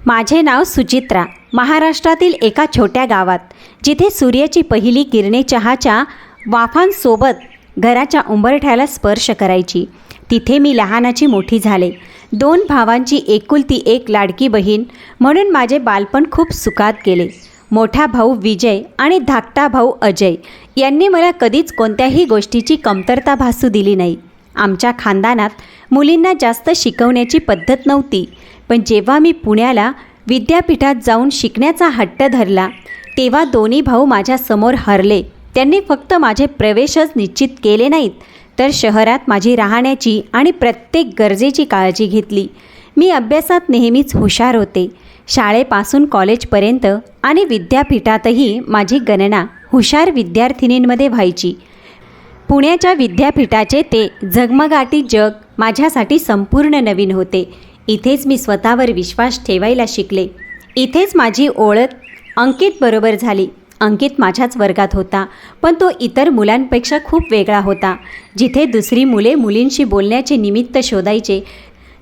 माझे नाव सुचित्रा. महाराष्ट्रातील एका छोट्या गावात, जिथे सूर्याची पहिली किरणे चहाच्या वाफांसोबत घराच्या उंबरठ्याला स्पर्श करायची, तिथे मी लहानाची मोठी झाले. 2 भावांची एकुलती एक लाडकी बहीण म्हणून माझे बालपण खूप सुखात गेले. मोठा भाऊ विजय आणि धाकटा भाऊ अजय यांनी मला कधीच कोणत्याही गोष्टीची कमतरता भासू दिली नाही. आमच्या खानदानात मुलींना जास्त शिकवण्याची पद्धत नव्हती, पण जेव्हा मी पुण्याला विद्यापीठात जाऊन शिकण्याचा हट्ट धरला, तेव्हा दोन्ही भाऊ माझ्यासमोर हरले. त्यांनी फक्त माझे प्रवेशच निश्चित केले नाहीत, तर शहरात माझी राहण्याची आणि प्रत्येक गरजेची काळजी घेतली. मी अभ्यासात नेहमीच हुशार होते. शाळेपासून कॉलेजपर्यंत आणि विद्यापीठातही माझी गणना हुशार विद्यार्थिनींमध्ये व्हायची. पुण्याच्या विद्यापीठाचे ते झगमगाटी जग माझ्यासाठी संपूर्ण नवीन होते. इथेच मी स्वतःवर विश्वास ठेवायला शिकले. इथेच माझी ओळख अंकितबरोबर झाली. अंकित माझ्याच वर्गात होता, पण तो इतर मुलांपेक्षा खूप वेगळा होता. जिथे दुसरी मुले मुलींशी बोलण्याचे निमित्त शोधायचे,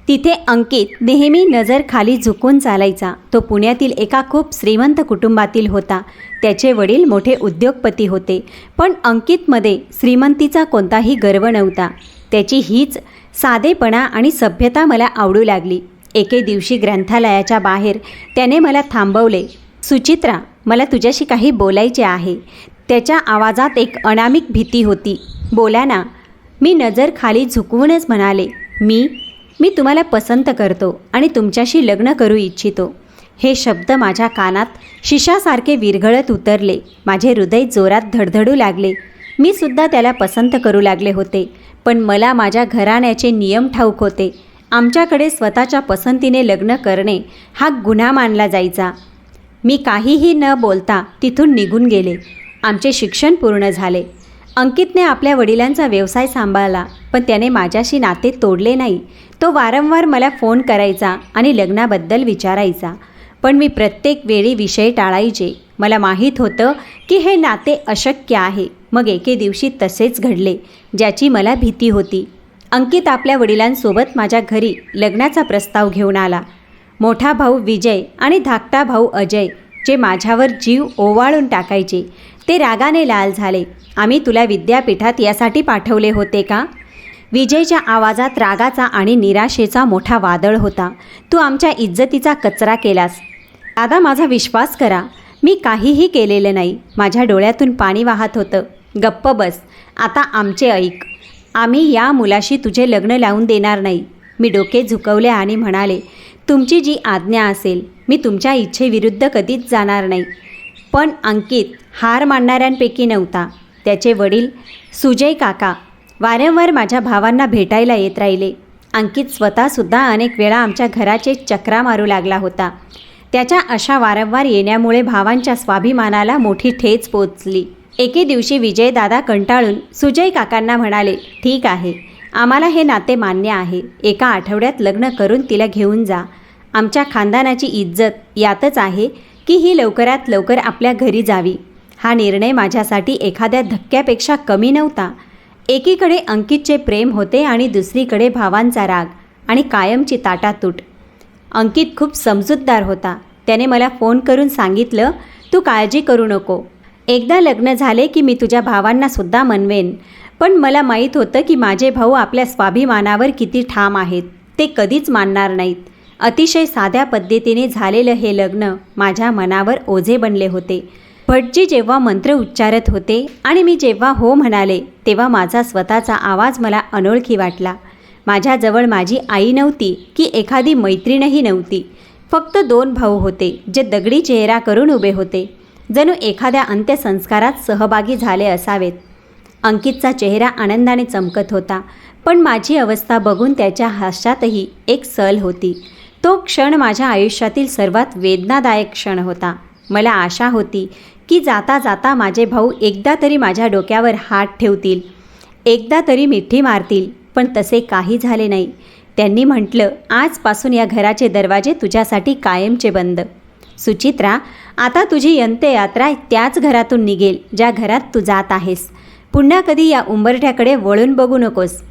तिथे अंकित नेहमी नजर खाली झुकून चालायचा. तो पुण्यातील एका खूप श्रीमंत कुटुंबातील होता. त्याचे वडील मोठे उद्योगपती होते, पण अंकितमध्ये श्रीमंतीचा कोणताही गर्व नव्हता. त्याची हीच साधेपणा आणि सभ्यता मला आवडू लागली. एके दिवशी ग्रंथालयाच्या बाहेर त्याने मला थांबवले. सुचित्रा, मला तुझ्याशी काही बोलायचे आहे. त्याच्या आवाजात एक अनामिक भीती होती. बोला ना, मी नजर खाली झुकवूनच म्हणाले. मी तुम्हाला पसंत करतो आणि तुमच्याशी लग्न करू इच्छितो. हे शब्द माझ्या कानात शिशासारखे विरघळत उतरले. माझे हृदय जोरात धडधडू लागले. मी सुद्धा त्याला पसंत करू लागले होते, पण मला माझ्या घराण्याचे नियम ठाऊक होते. आमच्याकडे स्वतःच्या पसंतीने लग्न करणे हा गुन्हा मानला जायचा. मी काहीही न बोलता तिथून निघून गेले. आमचे शिक्षण पूर्ण झाले. अंकितने आपल्या वडिलांचा व्यवसाय सांभाळला, पण त्याने माझ्याशी नाते तोडले नाही. तो वारंवार मला फोन करायचा आणि लग्नाबद्दल विचारायचा, पण मी प्रत्येक वेळी विषय टाळायचे. मला माहीत होतं की हे नाते अशक्य आहे. मग एके दिवशी तसेच घडले, ज्याची मला भीती होती. अंकित आपल्या वडिलांसोबत माझ्या घरी लग्नाचा प्रस्ताव घेऊन आला. मोठा भाऊ विजय आणि धाकटा भाऊ अजय, जे माझ्यावर जीव ओवाळून टाकायचे, ते रागाने लाल झाले. आम्ही तुला विद्यापीठात यासाठी पाठवले होते का? विजयच्या आवाजात रागाचा आणि निराशेचा मोठा वादळ होता. तू आमच्या इज्जतीचा कचरा केलास. दादा, माझा विश्वास करा, मी काहीही केलेलं नाही. माझ्या डोळ्यातून पाणी वाहत होतं. गप्प बस, आता आमचे ऐक. आम्ही या मुलाशी तुझे लग्न लावून देणार नाही. मी डोके झुकवले आणि म्हणाले, तुमची जी आज्ञा असेल. मी तुमच्या इच्छेविरुद्ध कधीच जाणार नाही. पण अंकित हार मानणाऱ्यांपैकी नव्हता. त्याचे वडील सुजय काका वारंवार माझ्या भावांना भेटायला येत राहिले. अंकित स्वतःसुद्धा अनेक वेळा आमच्या घराचे चक्रा मारू लागला होता. त्याच्या अशा वारंवार येण्यामुळे भावांच्या स्वाभिमानाला मोठी ठेच पोचली. एके दिवशी विजयदादा कंटाळून सुजय काकांना म्हणाले, ठीक आहे, आम्हाला हे नाते मान्य आहे. एका आठवड्यात लग्न करून तिला घेऊन जा. आमच्या खानदानाची इज्जत यातच आहे की ही लवकरात लवकर आपल्या घरी जावी. हा निर्णय माझ्यासाठी एखाद्या धक्क्यापेक्षा कमी नव्हता. एकीकडे अंकितचे प्रेम होते आणि दुसरीकडे भावांचा राग आणि कायमची ताटातूट. अंकित खूप समजूतदार होता. त्याने मला फोन करून सांगितलं, तू काळजी करू नको. एकदा लग्न झाले की मी तुझ्या भावांनासुद्धा मनवेन. पण मला माहीत होतं की माझे भाऊ आपल्या स्वाभिमानावर किती ठाम आहेत. ते कधीच मानणार नाहीत. अतिशय साध्या पद्धतीने झालेलं हे लग्न माझ्या मनावर ओझे बनले होते. भटजी जेव्हा मंत्र उच्चारत होते आणि मी जेव्हा हो म्हणाले, तेव्हा माझा स्वतःचा आवाज मला अनोळखी वाटला. माझ्याजवळ माझी आई नव्हती की एखादी मैत्रीणही नव्हती. फक्त 2 भाऊ होते, जे दगडी चेहरा करून उभे होते, जणू एखाद्या अंत्यसंस्कारात सहभागी झाले असावेत. अंकितचा चेहरा आनंदाने चमकत होता, पण माझी अवस्था बघून त्याच्या हास्यातही एक सल होती. तो क्षण माझ्या आयुष्यातील सर्वात वेदनादायक क्षण होता. मला आशा होती की जाता जाता माझे भाऊ एकदा तरी माझ्या डोक्यावर हात ठेवतील, एकदा तरी मिठी मारतील, पण तसे काही झाले नाही. त्यांनी म्हटलं, आजपासून या घराचे दरवाजे तुझ्यासाठी कायमचे बंद. सुचित्रा, आता तुझी अंत्ययात्रा त्याच घरातून निघेल ज्या घरात तू जात आहेस. पुन्हा कधी या उंबरठ्याकडे वळून बघू नकोस.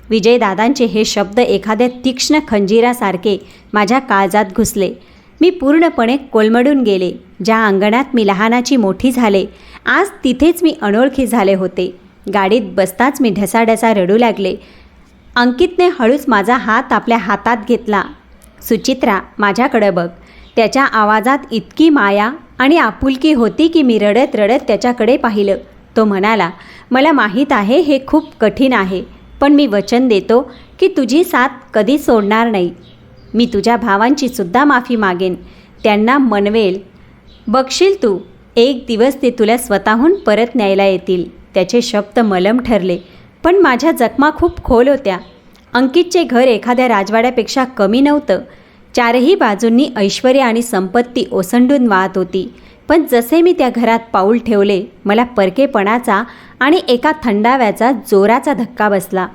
विजयदादांचे हे शब्द एखाद्या तीक्ष्ण खंजिरासारखे माझ्या काळजात घुसले. मी पूर्णपणे कोलमडून गेले. ज्या अंगणात मी लहानाची मोठी झाले, आज तिथेच मी अनोळखी झाले होते. गाडीत बसताच मी ढसाढसा रडू लागले. अंकितने हळूच माझा हात आपल्या हातात घेतला. सुचित्रा, माझ्याकडं बघ. त्याच्या आवाजात इतकी माया आणि आपुलकी होती की मी रडत रडत त्याच्याकडे पाहिलं. तो म्हणाला, मला माहीत आहे हे खूप कठीण आहे, पण मी वचन देतो की तुझी साथ कधी सोडणार नाही. मी तुझ्या भावांची सुद्धा माफी मागेन, त्यांना मनवेल. बघशील तू, एक दिवस ते तुला स्वतःहून परत न्यायला येतील. त्याचे शब्द मलम ठरले, पण माझ्या जखमा खूप खोल होत्या. अंकितचे घर एखाद्या राजवाड्यापेक्षा कमी नव्हतं. चारही बाजूंनी ऐश्वर्य आणि संपत्ती ओसंडून वाहत होती. पण जसे मी त्या घरात पाऊल ठेवले, मला परकेपणाचा आणि एका थंडाव्याचा जोराचा धक्का बसला.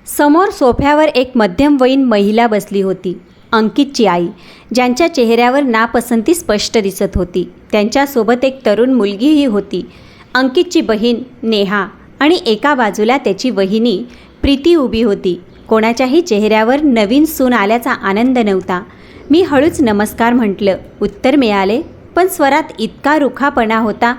समोर सोफ्यावर एक मध्यमवयीन महिला बसली होती, अंकितची आई, ज्यांच्या चेहऱ्यावर नापसंती स्पष्ट दिसत होती. त्यांच्यासोबत एक तरुण मुलगीही होती, अंकितची बहीण नेहा, आणि एका बाजूला त्याची वहिनी प्रीती उभी होती. कोणाच्याही चेहऱ्यावर नवीन सून आल्याचा आनंद नव्हता. मी हळूच नमस्कार म्हटलं. उत्तर मिळाले, पण स्वरात इतका रुखापणा होता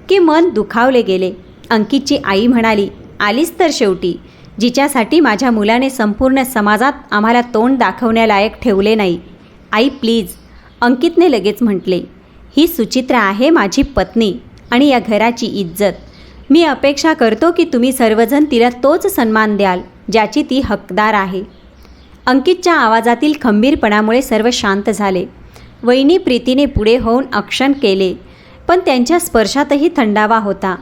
की मन दुखावले गेले. अंकितची आई म्हणाली, आलीस तर शेवटी, जिच्यासाठी माझ्या मुलाने संपूर्ण समाजात आम्हाला तोंड दाखवण्यालायक ठेवले नाही. आई प्लीज, अंकितने लगेच म्हटले. ही सुचित्रा आहे माझी पत्नी आणि या घराची इज्जत. मी अपेक्षा करतो की तुम्ही सर्वजण तिला तोच सन्मान द्याल ज्याची ती हकदार आहे. अंकितच्या आवाजातील खंबीरपणामुळे सर्व शांत झाले. वहिनी प्रीतीने पुढे होऊन औक्षण केले, पण त्यांच्या स्पर्शातही थंडावा होता.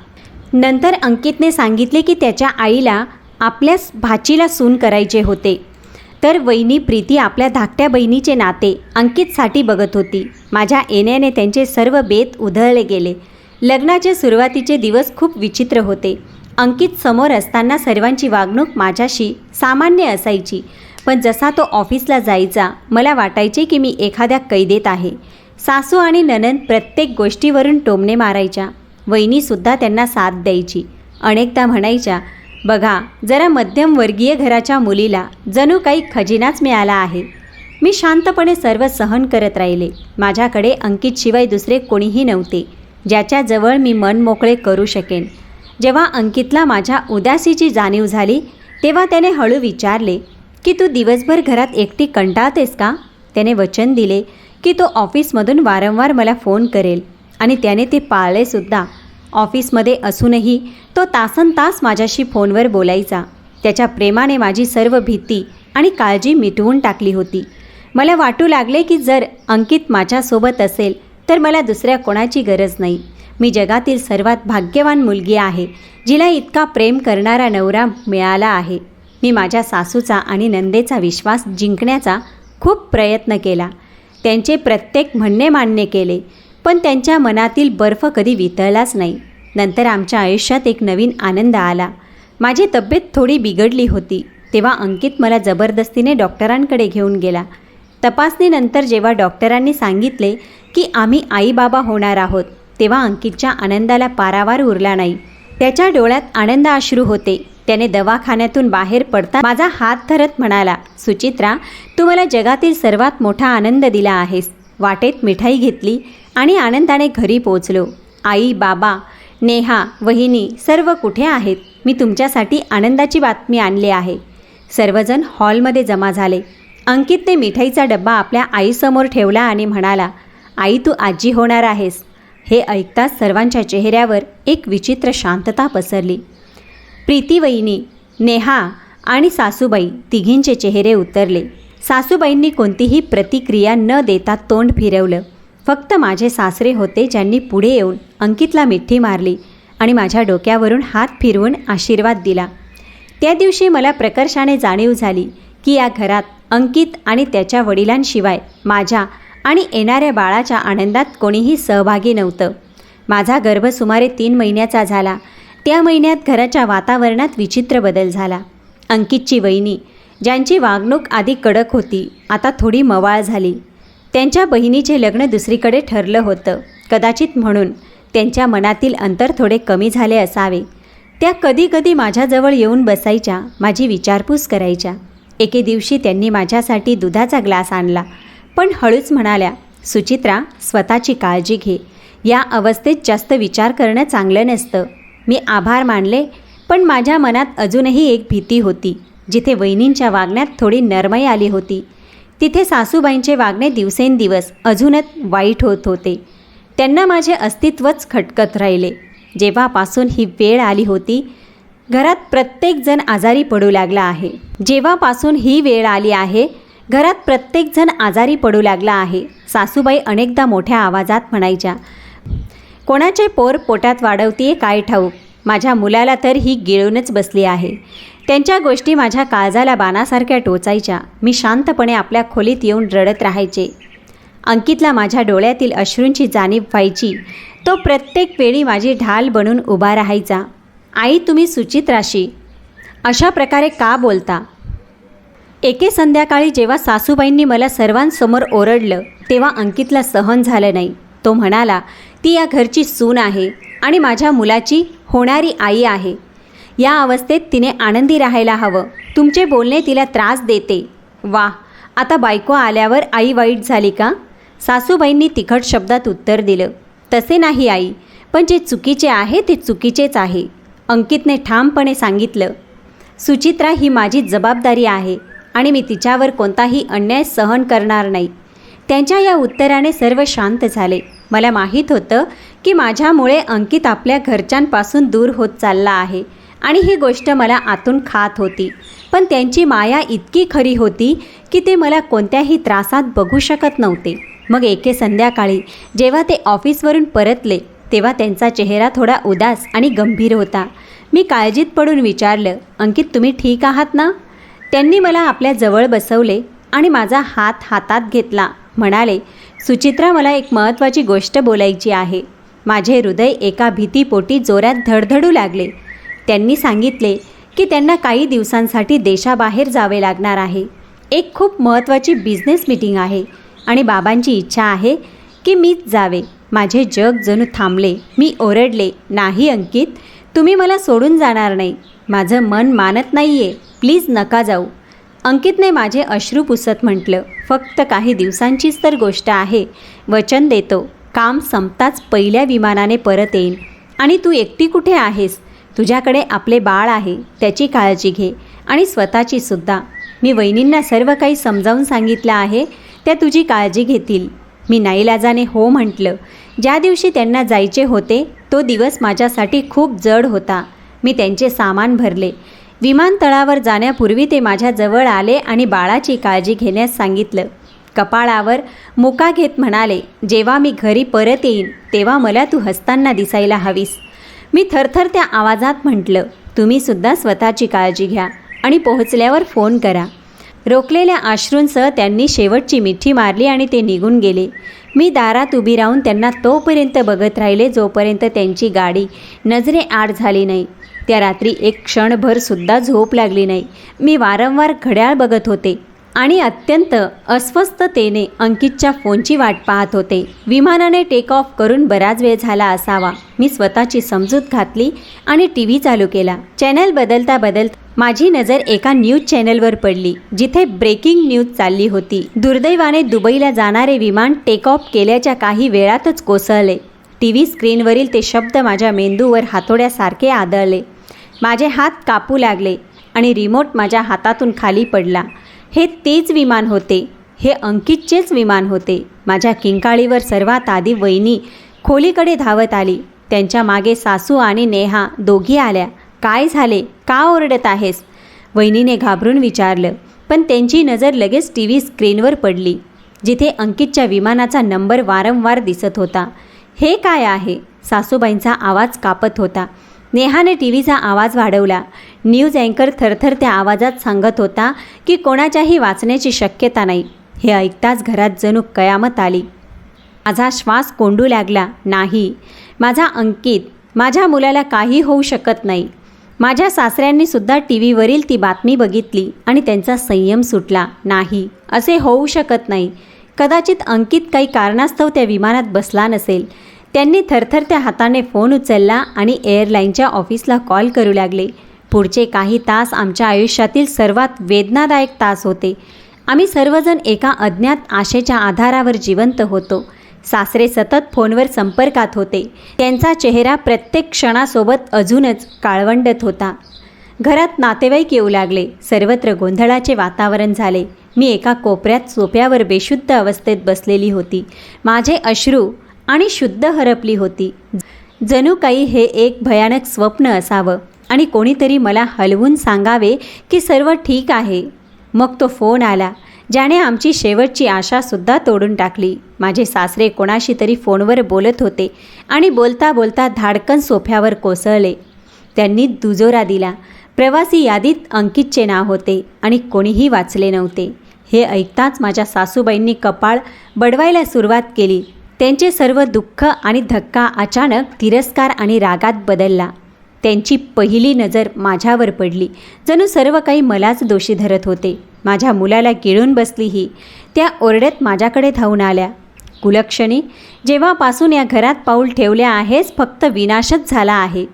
नंतर अंकितने सांगितले की त्याच्या आईला आपल्या भाचीला सून करायचे होते, तर वहिनी प्रीती आपल्या धाकट्या बहिणीचे नाते अंकितसाठी बघत होती. माझ्या येण्याने त्यांचे सर्व बेत उधळले गेले. लग्नाचे सुरुवातीचे दिवस खूप विचित्र होते. अंकित समोर असताना सर्वांची वागणूक माझ्याशी सामान्य असायची, पण जसा तो ऑफिसला जायचा, मला वाटायचे की मी एखाद्या कैदेत आहे. सासू आणि नणंद प्रत्येक गोष्टीवरून टोमणे मारायच्या. वहिनीसुद्धा त्यांना साथ द्यायची. अनेकदा म्हणायच्या, बघा, जरा मध्यमवर्गीय घराच्या मुलीला जणू काही खजिनाच मिळाला आहे. मी शांतपणे सर्व सहन करत राहिले. माझ्याकडे अंकितशिवाय दुसरे कोणीही नव्हते, ज्याच्याजवळ मी मन मोकळे करू शकेन. जेव्हा अंकितला माझ्या उदासीची जाणीव झाली, तेव्हा त्याने हळू विचारले की तू दिवसभर घरात एकटी कंटाळतेस का? त्याने वचन दिले की तो ऑफिसमधून वारंवार मला फोन करेल, आणि त्याने ते पाळलेसुद्धा. ऑफिसमध्ये असूनही तो तासनतास माझ्याशी फोनवर बोलायचा. त्याच्या प्रेमाने माझी सर्व भीती आणि काळजी मिटवून टाकली होती. मला वाटू लागले की जर अंकित माझ्यासोबत असेल तर मला दुसऱ्या कोणाची गरज नाही. मी जगातील सर्वात भाग्यवान मुलगी आहे, जिला इतका प्रेम करणारा नवरा मिळाला आहे. मी माझ्या सासूचा आणि नंदेचा विश्वास जिंकण्याचा खूप प्रयत्न केला. त्यांचे प्रत्येक म्हणणे मान्य केले, पण त्यांच्या मनातील बर्फ कधी वितळलाच नाही. नंतर आमच्या आयुष्यात एक नवीन आनंद आला. माझी तब्येत थोडी बिघडली होती, तेव्हा अंकित मला जबरदस्तीने डॉक्टरांकडे घेऊन गेला. तपासणीनंतर जेव्हा डॉक्टरांनी सांगितले की आम्ही आई बाबा होणार आहोत, तेव्हा अंकितच्या आनंदाला पारावार उरला नाही. त्याच्या डोळ्यात आनंद अश्रू होते. त्याने दवाखान्यातून बाहेर पडता माझा हात धरत म्हणाला, सुचित्रा, तू मला जगातील सर्वात मोठा आनंद दिला आहेस. वाटेत मिठाई घेतली आणि आनंदाने घरी पोचलो. आई, बाबा, नेहा, वहिनी सर्व कुठे आहेत? मी तुमच्यासाठी आनंदाची बातमी आणली आहे. सर्वजण हॉलमध्ये जमा झाले. अंकितने मिठाईचा डब्बा आपल्या आईसमोर ठेवला आणि म्हणाला, आई, तू आजी होणार आहेस. हे ऐकताच सर्वांच्या चेहऱ्यावर एक विचित्र शांतता पसरली. प्रीती वहिनी, नेहा आणि सासूबाई तिघींचे चेहरे उतरले. सासूबाईंनी कोणतीही प्रतिक्रिया न देता तोंड फिरवलं. फक्त माझे सासरे होते, ज्यांनी पुढे येऊन अंकितला मिठी मारली आणि माझ्या डोक्यावरून हात फिरवून आशीर्वाद दिला. त्या दिवशी मला प्रकर्षाने जाणीव झाली की या घरात अंकित आणि त्याच्या वडिलांशिवाय माझ्या आणि येणाऱ्या बाळाच्या आनंदात कोणीही सहभागी नव्हतं. माझा गर्भ सुमारे 3 महिन्याचा झाला. त्या महिन्यात घराच्या वातावरणात विचित्र बदल झाला. अंकितची वहिनी, ज्यांची वागणूक आधी कडक होती, आता थोडी मवाळ झाली. त्यांच्या बहिणीचे लग्न दुसरीकडे ठरलं होतं. कदाचित म्हणून त्यांच्या मनातील अंतर थोडे कमी झाले असावे. त्या कधी कधी माझ्याजवळ येऊन बसायच्या, माझी विचारपूस करायच्या. एके दिवशी त्यांनी माझ्यासाठी दुधाचा ग्लास आणला, पण हळूच म्हणाल्या, सुचित्रा, स्वतःची काळजी घे. या अवस्थेत जास्त विचार करणं चांगलं नसतं. मी आभार मानले, पण माझ्या मनात अजूनही एक भीती होती. जिथे वहिनींच्या वागण्यात थोडी नरमाई आली होती, तिथे सासूबाईंचे वागणे दिवसेंदिवस अजूनच वाईट होत होते. त्यांना माझे अस्तित्वच खटकत राहिले. जेव्हापासून ही वेळ आली होती, घरात प्रत्येकजण आजारी पडू लागला आहे. जेव्हापासून ही वेळ आली आहे, घरात प्रत्येकजण आजारी पडू लागला आहे. सासूबाई अनेकदा मोठ्या आवाजात म्हणायच्या, कोणाचे पोर पोटात वाढवतीये काय ठाऊक. माझ्या मुलाला तर ही गिळूनच बसली आहे. त्यांच्या गोष्टी माझ्या काळजाला बाणासारख्या टोचायच्या. मी शांतपणे आपल्या खोलीत येऊन रडत राहायचे. अंकितला माझ्या डोळ्यातील अश्रूंची जाणीव व्हायची. तो प्रत्येक वेळी माझी ढाल बनून उभा राहायचा. आई, तुम्ही सुचित्राशी अशा प्रकारे का बोलता? एके संध्याकाळी जेव्हा सासूबाईंनी मला सर्वांसमोर ओरडलं, तेव्हा अंकितला सहन झालं नाही. तो म्हणाला, ती या घरची सून आहे आणि माझ्या मुलाची होणारी आई आहे. या अवस्थेत तिने आनंदी राहायला हवं. तुमचे बोलणे तिला त्रास देते. वाह, आता बायको आल्यावर आई वाईट झाली का? सासूबाईंनी तिखट शब्दात उत्तर दिलं, तसे नाही आई, पण जे चुकीचे आहे ते चुकीचेच आहे. अंकितने ठामपणे सांगितलं, सुचित्रा ही माझी जबाबदारी आहे आणि मी तिच्यावर कोणताही अन्याय सहन करणार नाही. त्यांच्या या उत्तराने सर्व शांत झाले. मला माहीत होतं की माझ्यामुळे अंकित आपल्या घरच्यांपासून दूर होत चालला आहे आणि ही गोष्ट मला आतून खात होती. पण त्यांची माया इतकी खरी होती की ते मला कोणत्याही त्रासात बघू शकत नव्हते. मग एके संध्याकाळी जेव्हा ते ऑफिसवरून परतले, तेव्हा त्यांचा चेहरा थोडा उदास आणि गंभीर होता. मी काळजीत पडून विचारलं, अंकित, तुम्ही ठीक आहात ना? त्यांनी मला आपल्या जवळ बसवले आणि माझा हात हातात घेतला. म्हणाले, सुचित्रा, मला एक महत्त्वाची गोष्ट बोलायची आहे. माझे हृदय एका भीतीपोटी जोरात धडधडू लागले. त्यांनी सांगितले की त्यांना काही दिवसांसाठी देशाबाहेर जावे लागणार आहे. एक खूप महत्त्वाची बिझनेस मीटिंग आहे आणि बाबांची इच्छा आहे की मीच जावे. माझे जग जणू थांबले. मी ओरडले, नाही अंकित, तुम्ही मला सोडून जाणार नाही. माझं मन मानत नाही आहे. प्लीज नका जाऊ. अंकितने माझे अश्रू पुसत म्हटलं, फक्त काही दिवसांचीच तर गोष्ट आहे. वचन देतो, काम संपताच पहिल्या विमानाने परत येईन. आणि तू एकटी कुठे आहेस? तुझ्याकडे आपले बाळ आहे, त्याची काळजी घे आणि स्वतःची सुद्धा. मी वहिनींना सर्व काही समजावून सांगितलं आहे. त्या तुझी काळजी घेतील. मी नाईलाजाने हो म्हटलं. ज्या दिवशी त्यांना जायचे होते तो दिवस माझ्यासाठी खूप जड होता. मी त्यांचे सामान भरले. विमानतळावर जाण्यापूर्वी ते माझ्याजवळ आले आणि बाळाची काळजी घेण्यास सांगितलं. कपाळावर मुका घेत म्हणाले, जेव्हा मी घरी परत येईन तेव्हा मला तू हसताना दिसायला हवीस. मी थरथरत्या आवाजात म्हटलं, तुम्हीसुद्धा स्वतःची काळजी घ्या आणि पोहोचल्यावर फोन करा. रोखलेल्या अश्रूंसह त्यांनी शेवटची मिठी मारली आणि ते निघून गेले. मी दारात उभी राहून त्यांना तोपर्यंत बघत राहिले जोपर्यंत त्यांची गाडी नजरेआड झाली नाही. त्या रात्री एक क्षणभरसुद्धा झोप लागली नाही. मी वारंवार घड्याळ बघत होते आणि अत्यंत अस्वस्थतेने अंकितच्या फोनची वाट पाहत होते. विमानाने टेक ऑफ करून बराच वेळ झाला असावा. मी स्वतःची समजूत घातली आणि TV चालू केला. चॅनल बदलता बदलता माझी नजर एका न्यूज चॅनलवर पडली, जिथे ब्रेकिंग न्यूज चालली होती. दुर्दैवाने दुबईला जाणारे विमान टेक ऑफ केल्याच्या काही वेळातच कोसळले. TV स्क्रीनवरील ते शब्द माझ्या मेंदूवर हातोड्यासारखे आदळले. माझे हात कापू लागले आणि रिमोट माझ्या हातातून खाली पडला. हे तेच विमान होते. हे अंकितचेच विमान होते. माझ्या किंकाळीवर सर्वात आधी वहिनी खोलीकडे धावत आली. त्यांच्या मागे सासू आणि नेहा दोघी आल्या. काय झाले? का ओरडत आहेस? वहिनीने घाबरून विचारलं. पण त्यांची नजर लगेच TV स्क्रीनवर पडली, जिथे अंकितच्या विमानाचा नंबर वारंवार दिसत होता. हे काय आहे? सासूबाईंचा आवाज कापत होता. नेहाने TVचा आवाज वाढवला. न्यूज अँकर थरथरत्या आवाजात सांगत होता की कोणाच्याही वाचण्याची शक्यता नाही. हे ऐकताच घरात जणू कयामत आली. माझा श्वास कोंडू लागला. नाही, माझा अंकित, माझ्या मुलाला काही होऊ शकत नाही. माझ्या सासऱ्यांनी सुद्धा TVवरील ती बातमी बघितली आणि त्यांचा संयम सुटला. नाही, असे होऊ शकत नाही. कदाचित अंकित काही कारणास्तव त्या विमानात बसला नसेल. त्यांनी थरथरत्या हाताने फोन उचलला आणि एअरलाईनच्या ऑफिसला कॉल करू लागले. पुढचे काही तास आमच्या आयुष्यातील सर्वात वेदनादायक तास होते. आम्ही सर्वजण एका अज्ञात आशेच्या आधारावर जिवंत होतो. सासरे सतत फोनवर संपर्कात होते. त्यांचा चेहरा प्रत्येक क्षणासोबत अजूनच काळवंडत होता. घरात नातेवाईक येऊ लागले. सर्वत्र गोंधळाचे वातावरण झाले. मी एका कोपऱ्यात सोफ्यावर बेशुद्ध अवस्थेत बसलेली होती. माझे अश्रू आणि शुद्ध हरपली होती. जणू काही हे एक भयानक स्वप्न असावं आणि कोणीतरी मला हलवून सांगावे की सर्व ठीक आहे. मग तो फोन आला, ज्याने आमची शेवटची आशासुद्धा तोडून टाकली. माझे सासरे कोणाशी तरी फोनवर बोलत होते आणि बोलता बोलता धाडकन सोफ्यावर कोसळले. त्यांनी दुजोरा दिला. प्रवासी यादीत अंकितचे नाव होते आणि कोणीही वाचले नव्हते. हे ऐकताच माझ्या सासूबाईंनी कपाळ बडवायला सुरुवात केली. त्यांचे सर्व दुःख आणि धक्का अचानक तिरस्कार आणि रागात बदलला. त्यांची पहिली नजर माझ्यावर पडली. जणू सर्व काही मलाच दोषी धरत होते. माझ्या मुलाला गिळून बसली ही. त्या ओरडत माझ्याकडे धावून आल्या. कुलक्षणी, जेव्हापासून या घरात पाऊल ठेवले आहेस फक्त विनाशच झाला आहे.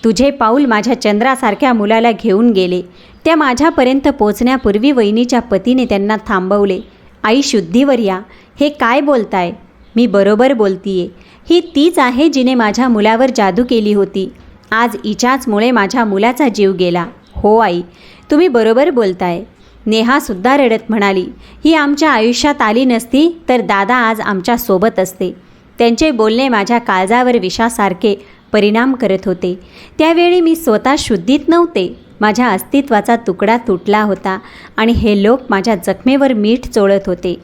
तुझे पाऊल माझ्या चंद्रासारख्या मुलाला घेऊन गेले. त्या माझ्यापर्यंत पोचण्यापूर्वी वहिनीच्या पतीने त्यांना थांबवले. आई शुद्धीवर या. हे काय बोलताय? मी बरोबर बोलतीये. ही तीच आहे जिने माझ्या मुलावर जादू केली होती. आज हिच्याचमुळे माझ्या मुलाचा जीव गेला. हो आई, तुम्ही बरोबर बोलताय. नेहासुद्धा रडत म्हणाली, ही आमच्या आयुष्यात आली नसती तर दादा आज आमच्यासोबत असते. त्यांचे बोलणे माझ्या काळजावर विषासारखे परिणाम करत होते. त्यावेळी मी स्वतः शुद्धीत नव्हते. माझ्या अस्तित्वाचा तुकडा तुटला होता आणि हे लोक माझ्या जखमेवर मीठ चोळत होते.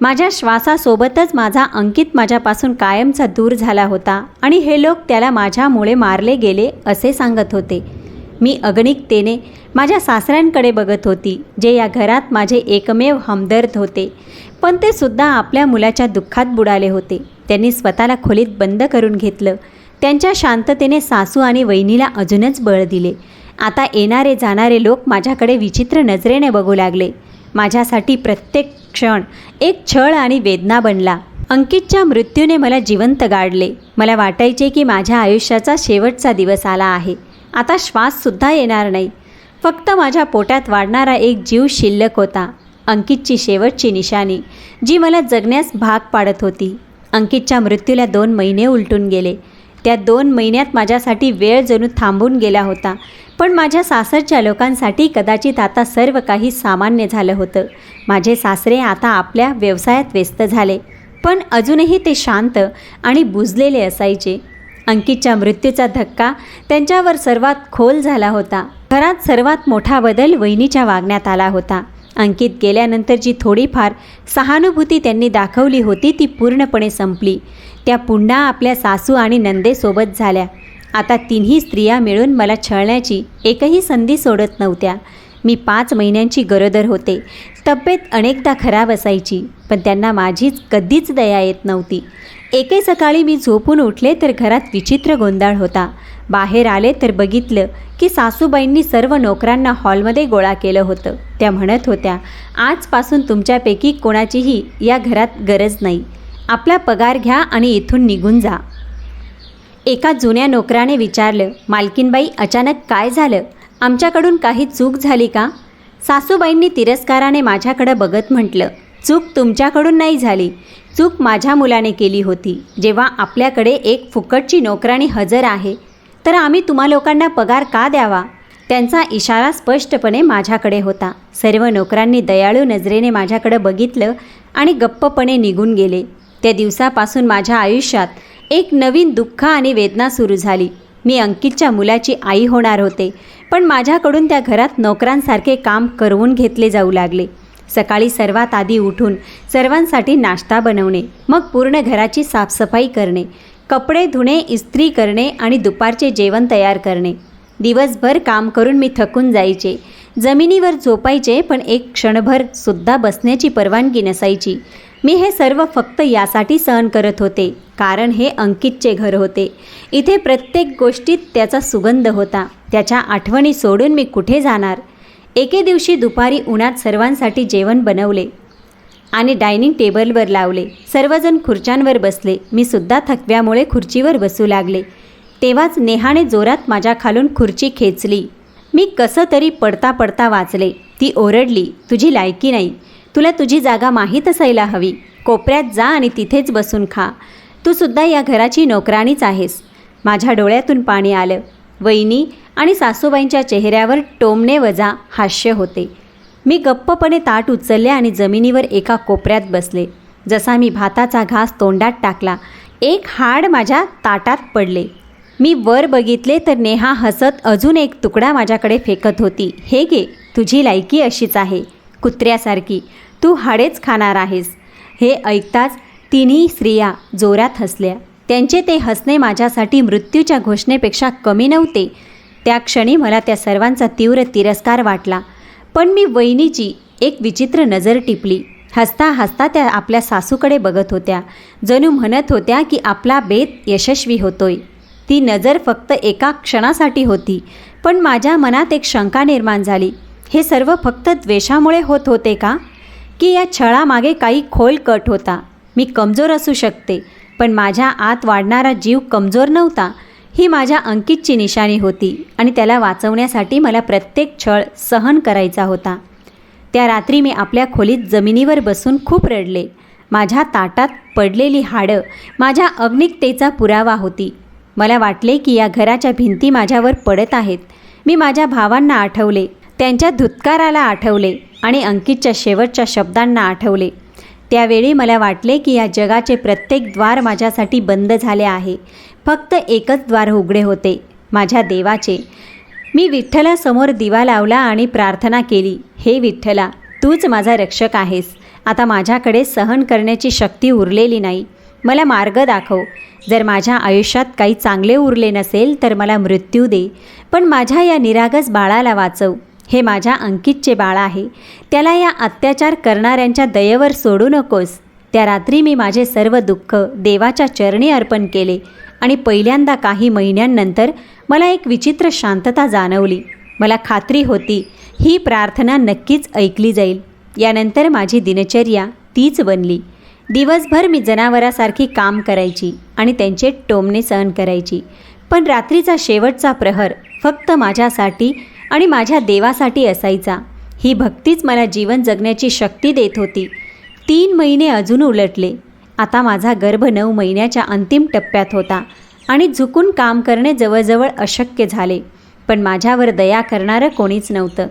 माझ्या श्वासासोबतच माझा अंकित माझ्यापासून कायमचा दूर झाला होता आणि हे लोक त्याला माझ्यामुळे मारले गेले असे सांगत होते. मी अगणिकतेने माझ्या सासऱ्यांकडे बघत होती, जे या घरात माझे एकमेव हमदर्द होते. पण ते सुद्धा आपल्या मुलाच्या दुःखात बुडाले होते. त्यांनी स्वतःला खोलीत बंद करून घेतलं. त्यांच्या शांततेने सासू आणि वहिनीला अजूनच बळ दिले. आता येणारे जाणारे लोक माझ्याकडे विचित्र नजरेने बघू लागले. माझ्यासाठी प्रत्येक क्षण एक छळ आणि वेदना बनला. अंकितच्या मृत्यूने मला जिवंत गाडले. मला वाटायचे की माझ्या आयुष्याचा शेवटचा दिवस आला आहे. आता श्वाससुद्धा येणार नाही. फक्त माझ्या पोटात वाढणारा एक जीव शिल्लक होता. अंकितची शेवटची निशाणी, जी मला जगण्यास भाग पाडत होती. अंकितच्या मृत्यूला 2 महिने उलटून गेले. त्या 2 महिन्यात माझ्यासाठी वेळ जणू थांबून गेला होता. पण माझ्या सासरच्या लोकांसाठी कदाचित आता सर्व काही सामान्य झालं होतं. माझे सासरे आता आपल्या व्यवसायात व्यस्त झाले, पण अजूनही ते शांत आणि बुजलेले असायचे. अंकितच्या मृत्यूचा धक्का त्यांच्यावर सर्वात खोल झाला होता. घरात सर्वात मोठा बदल वहिनीच्या वागण्यात आला होता. अंकित गेल्यानंतर जी थोडीफार सहानुभूती त्यांनी दाखवली होती ती पूर्णपणे संपली. त्या पुन्हा आपल्या सासू आणि नंदेसोबत झाल्या. आता 3ही स्त्रिया मिळून मला छळण्याची एकही संधी सोडत नव्हत्या. मी 5 महिन्यांची गरोदर होते. तब्येत अनेकदा खराब असायची, पण त्यांना माझीच कधीच दया येत नव्हती. एके सकाळी मी झोपून उठले तर घरात विचित्र गोंधळ होता. बाहेर आले तर बघितलं की सासूबाईंनी सर्व नोकरांना हॉलमध्ये गोळा केलं होतं. त्या म्हणत होत्या, आजपासून तुमच्यापैकी कोणाचीही या घरात गरज नाही. आपला पगार घ्या आणि इथून निघून जा. एका जुन्या नोकराने विचारलं, मालकीनबाई अचानक काय झालं? आमच्याकडून काही चूक झाली का? सासूबाईंनी तिरस्काराने माझ्याकडे बघत म्हटलं, चूक तुमच्याकडून नाही झाली. चूक माझ्या मुलाने केली होती. जेव्हा आपल्याकडे एक फुकटची नोकराणी हजर आहे तर आम्ही तुम्हा लोकांना पगार का द्यावा? त्यांचा इशारा स्पष्टपणे माझ्याकडे होता. सर्व नोकरांनी दयाळू नजरेने माझ्याकडे बघितलं आणि गप्पपणे निघून गेले. त्या दिवसापासून माझ्या आयुष्यात एक नवीन दुःख आणि वेदना सुरू झाली. मी अंकितच्या मुलाची आई होणार होते, पण माझ्याकडून त्या घरात नोकरांसारखे काम करवून घेतले जाऊ लागले. सकाळी सर्वात आधी उठून सर्वांसाठी नाश्ता बनवणे, मग पूर्ण घराची साफसफाई करणे, कपडे धुणे, इस्त्री करणे आणि दुपारचे जेवण तयार करणे. दिवसभर काम करून मी थकून जायचे. जमिनीवर झोपायचे, पण एक क्षणभर सुद्धा बसण्याची परवानगी नसायची. मी हे सर्व फक्त यासाठी सहन करत होते, कारण हे अंकितचे घर होते. इथे प्रत्येक गोष्टीत त्याचा सुगंध होता. त्याच्या आठवणी सोडून मी कुठे जाणार? एके दिवशी दुपारी उन्हात सर्वांसाठी जेवण बनवले आणि डायनिंग टेबलवर लावले. सर्वजण खुर्च्यांवर बसले. मी सुद्धा थकव्यामुळे खुर्चीवर बसू लागले. तेव्हाच नेहाने जोरात माझ्या खालून खुर्ची खेचली. मी कसं तरी पडता पडता वाचले. ती ओरडली, तुझी लायकी नाही. तुला तुझी जागा माहीत असायला हवी. कोपऱ्यात जा आणि तिथेच बसून खा. तू सुद्धा या घराची नोकराणीच आहेस. माझ्या डोळ्यातून पाणी आलं. वहिनी आणि सासूबाईंच्या चेहऱ्यावर टोमणे वजा हास्य होते. मी गप्पपणे ताट उचलले आणि जमिनीवर एका कोपऱ्यात बसले. जसा मी भाताचा घास तोंडात टाकला, एक हाड माझ्या ताटात पडले. मी वर बघितले तर नेहा हसत अजून एक तुकडा माझ्याकडे फेकत होती. हे घे, तुझी लायकी अशीच आहे, कुत्र्यासारखी. तू हाडेच खाणार आहेस. हे ऐकताच तिन्ही स्त्रिया जोरात हसल्या. त्यांचे ते हसणे माझ्यासाठी मृत्यूच्या घोषणेपेक्षा कमी नव्हते. त्या क्षणी मला त्या सर्वांचा तीव्र तिरस्कार वाटला. पण मी वहिनीची एक विचित्र नजर टिपली. हसता हसता त्या आपल्या सासूकडे बघत होत्या, जणू म्हणत होत्या की आपला बेत यशस्वी होतोय. ती नजर फक्त एका क्षणासाठी होती, पण माझ्या मनात एक शंका निर्माण झाली. हे सर्व फक्त द्वेषामुळे होत होते का, की या छळामागे काही खोल कट होता? मी कमजोर असू शकते, पण माझ्या आत वाढणारा जीव कमजोर नव्हता. ही माझ्या अंकितची निशाणी होती आणि त्याला वाचवण्यासाठी मला प्रत्येक छळ सहन करायचा होता. त्या रात्री मी आपल्या खोलीत जमिनीवर बसून खूप रडले. माझ्या ताटात पडलेली हाडं माझ्या अग्निकतेचा पुरावा होती. मला वाटले की या घराच्या भिंती माझ्यावर पडत आहेत. मी माझ्या भावांना आठवले, त्यांच्या धुत्काराला आठवले आणि अंकितच्या शेवटच्या शब्दांना आठवले. त्यावेळी मला वाटले की या जगाचे प्रत्येक द्वार माझ्यासाठी बंद झाले आहे. फक्त एकच द्वार उघडे होते, माझ्या देवाचे. मी विठ्ठलासमोर दिवा लावला आणि प्रार्थना केली. हे विठ्ठला, तूच माझा रक्षक आहेस. आता माझ्याकडे सहन करण्याची शक्ती उरलेली नाही. मला मार्ग दाखव. जर माझ्या आयुष्यात काही चांगले उरले नसेल तर मला मृत्यू दे, पण माझ्या या निरागस बाळाला वाचव. हे माझ्या अंकितचे बाळ आहे. त्याला या अत्याचार करणाऱ्यांच्या दयेवर सोडू नकोस. त्या रात्री मी माझे सर्व दुःख देवाच्या चरणी अर्पण केले आणि पहिल्यांदा काही महिन्यांनंतर मला एक विचित्र शांतता जाणवली. मला खात्री होती ही प्रार्थना नक्कीच ऐकली जाईल. यानंतर माझी दिनचर्या तीच बनली. दिवसभर मी जनावरासारखी काम करायची आणि त्यांचे टोमणे सहन करायची. पण रात्रीचा शेवटचा प्रहर फक्त माझ्यासाठी आणि माझ्या देवासाठी असायचा. ही भक्तीच मला जीवन जगण्याची शक्ती देत होती. 3 महिने अजून उलटले. आता माझा गर्भ 9 महिन्याच्या अंतिम टप्प्यात होता आणि झुकून काम करणे जवळजवळ अशक्य झाले. पण माझ्यावर दया करणारं कोणीच नव्हतं.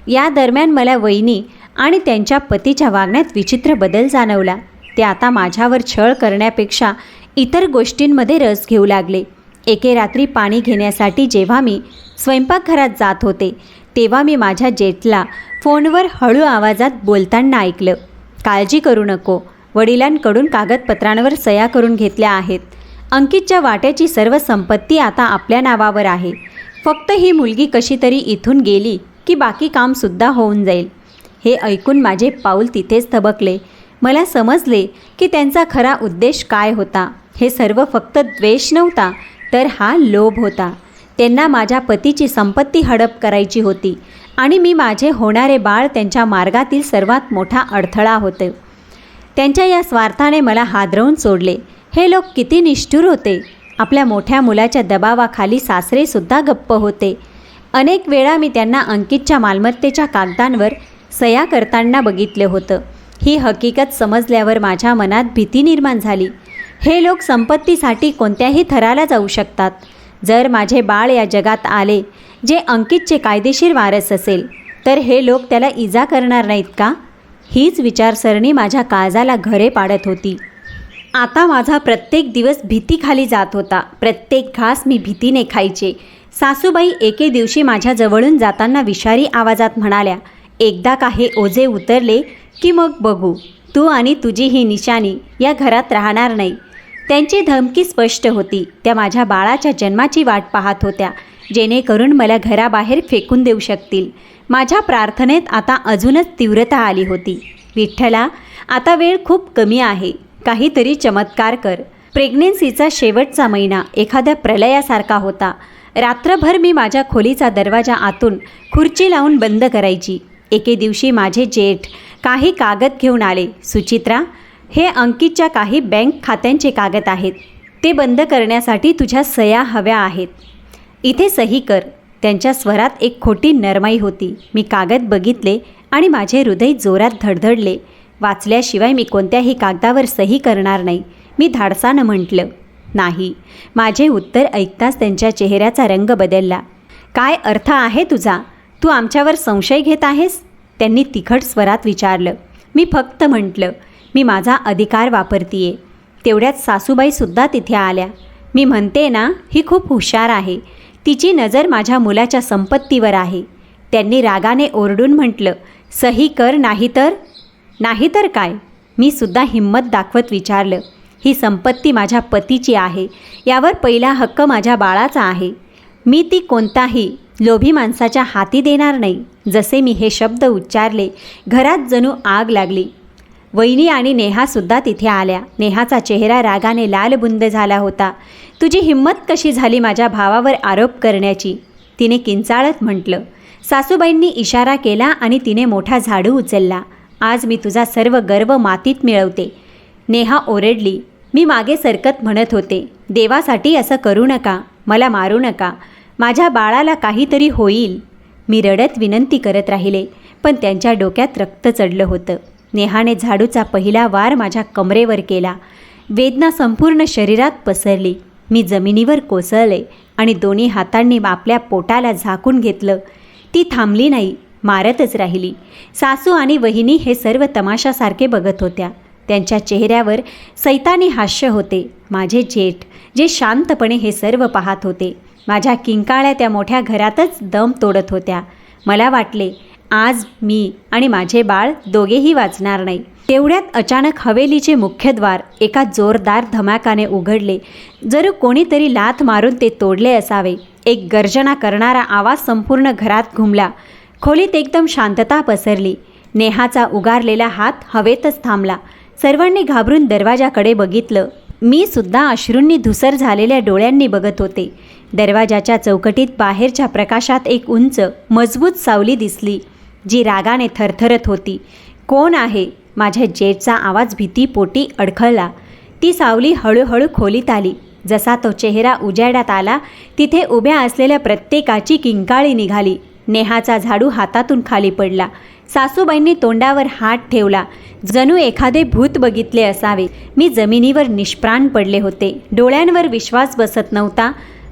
या दरम्यान मला वहिनी आणि त्यांच्या पतीच्या वागण्यात विचित्र बदल जाणवला. ते आता माझ्यावर छळ करण्यापेक्षा इतर गोष्टींमध्ये रस घेऊ लागले. एके रात्री पाणी घेण्यासाठी जेव्हा मी स्वयंपाकघरात जात होते, तेव्हा मी माझ्या जेठला फोनवर हळू आवाजात बोलताना ऐकलं. काळजी करू नको, वडिलांकडून कागदपत्रांवर सह्या करून घेतल्या आहेत. अंकितच्या वाट्याची सर्व संपत्ती आता आपल्या नावावर आहे. फक्त ही मुलगी कशी तरी इथून गेली की बाकी कामसुद्धा होऊन जाईल. हे ऐकून माझे पाऊल तिथेच थबकले. मला समजले की त्यांचा खरा उद्देश काय होता. हे सर्व फक्त द्वेष नव्हता, तर हा लोभ होता. त्यांना माझ्या पतीची संपत्ती हडप करायची होती आणि मी माझे होणारे बाळ त्यांच्या मार्गातील सर्वात मोठा अडथळा होते. त्यांच्या या स्वार्थाने मला हादरवून सोडले. हे लोक किती निष्ठुर होते. आपल्या मोठ्या मुलाच्या दबावाखाली सासरेसुद्धा गप्प होते. अनेक वेळा मी त्यांना अंकितच्या मालमत्तेच्या कागदांवर सह्या करताना बघितले होतं. ही हकीकत समजल्यावर माझ्या मनात भीती निर्माण झाली. हे लोक संपत्तीसाठी कोणत्याही थराला जाऊ शकतात. जर माझे बाळ या जगात आले, जे अंकितचे कायदेशीर वारस असेल, तर हे लोक त्याला इजा करणार नाहीत का? हीच विचारसरणी माझ्या काळजाला घरे पाडत होती. आता माझा प्रत्येक दिवस भीतीखाली जात होता. प्रत्येक घास मी भीतीने खायचे. सासूबाई एके दिवशी माझ्या जवळून जाताना विषारी आवाजात म्हणाल्या, एकदा का हे ओझे उतरले की मग बघू, तू आणि तुझी ही निशाणी या घरात राहणार नाही. त्यांची धमकी स्पष्ट होती. त्या माझ्या बाळाच्या जन्माची वाट पाहत होत्या, जेणेकरून मला घराबाहेर फेकून देऊ शकतील. माझ्या प्रार्थनेत आता अजूनच तीव्रता आली होती. विठ्ठला, आता वेळ खूप कमी आहे, काहीतरी चमत्कार कर. प्रेग्नेन्सीचा शेवटचा महिना एखाद्या प्रलयासारखा होता. रात्रभर मी माझ्या खोलीचा दरवाजा आतून खुर्ची लावून बंद करायची. एके दिवशी माझे जेठ काही कागद घेऊन आले. सुचित्रा, हे अंकितच्या काही बँक खात्यांचे कागद आहेत. ते बंद करण्यासाठी तुझ्या सह्या हव्या आहेत. इथे सही कर. त्यांच्या स्वरात एक खोटी नरमाई होती. मी कागद बघितले आणि माझे हृदय जोरात धडधडले. वाचल्याशिवाय मी कोणत्याही कागदावर सही करणार नाही, मी धाडसानं म्हटलं. नाही. माझे उत्तर ऐकताच त्यांच्या चेहऱ्याचा रंग बदलला. काय अर्थ आहे तुझा? तू आमच्यावर संशय घेत आहेस? त्यांनी तिखट स्वरात विचारलं. मी फक्त म्हटलं, मी माझा अधिकार वापरतीये. तेवढ्यात सासूबाईसुद्धा तिथे आल्या. मी म्हणते ना, ही खूप हुशार आहे. तिची नजर माझ्या मुलाच्या संपत्तीवर आहे. त्यांनी रागाने ओरडून म्हटलं, सही कर, नाहीतर काय? मी सुद्धा हिंमत दाखवत विचारलं. ही संपत्ती माझ्या पतीची आहे. यावर पहिला हक्क माझ्या बाळाचा आहे. मी ती कोणताही लोभी माणसाच्या हाती देणार नाही. जसे मी हे शब्द उच्चारले, घरात जणू आग लागली. वहिनी आणि नेहासुद्धा तिथे आल्या. नेहाचा चेहरा रागाने लालबुंद झाला होता. तुझी हिंमत कशी झाली माझ्या भावावर आरोप करण्याची? तिने किंचाळत म्हटलं. सासूबाईंनी इशारा केला आणि तिने मोठा झाडू उचलला. आज मी तुझा सर्व गर्व मातीत मिळवते. नेहा ओरडली. मी मागे सरकत म्हणत होते, देवासाठी असं करू नका, मला मारू नका, माझ्या बाळाला काहीतरी होईल. मी रडत विनंती करत राहिले, पण त्यांच्या डोक्यात रक्त चढलं होतं. नेहाने झाडूचा पहिला वार माझ्या कमरेवर केला. वेदना संपूर्ण शरीरात पसरली. मी जमिनीवर कोसळले आणि दोन्ही हातांनी आपल्या पोटाला झाकून घेतलं. ती थांबली नाही, मारतच राहिली. सासू आणि वहिनी हे सर्व तमाशासारखे बघत होत्या. त्यांच्या चेहऱ्यावर सैतानी हास्य होते. माझे जेठ जे शांतपणे हे सर्व पाहत होते. माझ्या किंकाळ्या त्या मोठ्या घरातच दम तोडत होत्या. मला वाटले, आज मी आणि माझे बाळ दोघेही वाचणार नाही. तेवढ्यात अचानक हवेलीचे मुख्य द्वार एका जोरदार धमाकाने उघडले. जणू कोणीतरी लाथ मारून ते तोडले असावे. एक गर्जना करणारा आवाज संपूर्ण घरात घुमला. खोलीत एकदम शांतता पसरली. नेहाचा उगारलेला हात हवेतच थांबला. सर्वांनी घाबरून दरवाजाकडे बघितलं. मी सुद्धा अश्रूंनी धुसर झालेल्या डोळ्यांनी बघत होते. दरवाजाच्या चौकटीत बाहेरच्या प्रकाशात एक उंच मजबूत सावली दिसली, जी रागाने थरथरत होती. कोण आहे? माझ्या जेठचा आवाज भीतीपोटी अडखळला. ती सावली हळूहळू खोलीत आली. जसा तो चेहरा उजेडात आला, तिथे उभ्या असलेल्या प्रत्येकाची किंकाळी निघाली. नेहाचा झाडू हातातून खाली पडला. सासूबाईंनी तोंडावर हात ठेवला, जणू एखादे भूत बघितले असावे. मी जमिनीवर निष्प्राण पडले होते. डोळ्यांवर विश्वास बसत नव्हता.